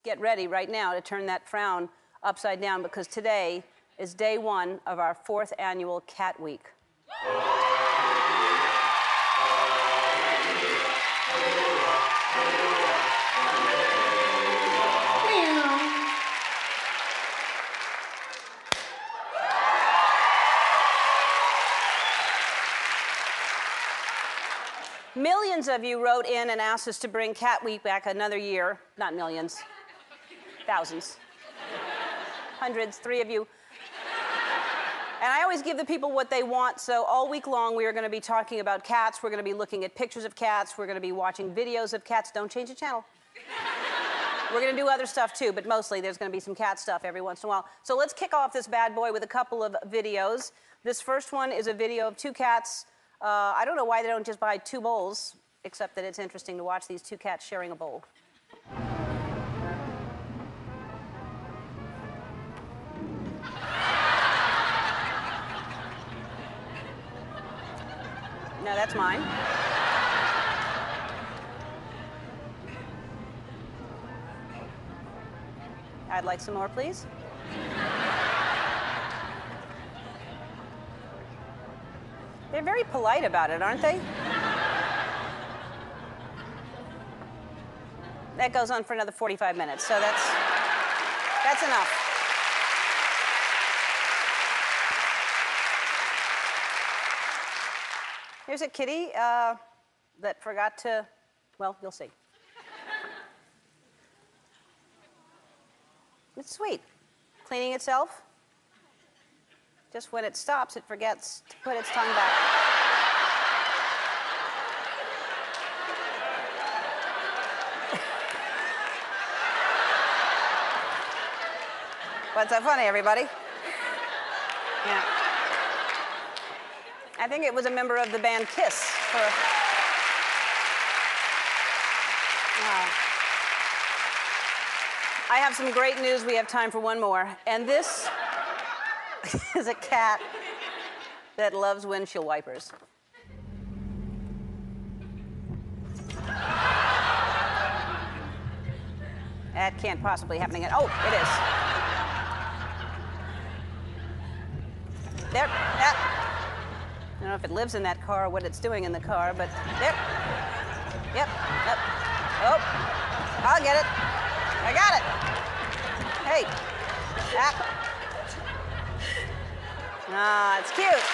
get ready right now to turn that frown upside down, because today is day 1 of our 4th annual Cat Week. Millions of you wrote in and asked us to bring Cat Week back another year. Not millions, thousands, hundreds, 3 of you. And I always give the people what they want, so all week long we are going to be talking about cats. We're going to be looking at pictures of cats. We're going to be watching videos of cats. Don't change the channel. We're going to do other stuff too, but mostly there's going to be some cat stuff every once in a while. So let's kick off this bad boy with a couple of videos. This first one is a video of 2 cats. I don't know why they don't just buy 2 bowls, except that it's interesting to watch these 2 cats sharing a bowl. No, that's mine. I'd like some more, please. They're very polite about it, aren't they? That goes on for another 45 minutes, so that's enough. Here's a kitty that forgot to, well, you'll see. It's sweet. Cleaning itself. Just when it stops, it forgets to put its tongue back. What's so funny, everybody? Yeah. I think it was a member of the band Kiss. I have some great news. We have time for one more. And this is a cat that loves windshield wipers. That can't possibly happen again. Oh, it is. There. That. I don't know if it lives in that car or what it's doing in the car, but there. Yep. Yep. Oh, I'll get it. I got it. Hey. Ah, it's cute.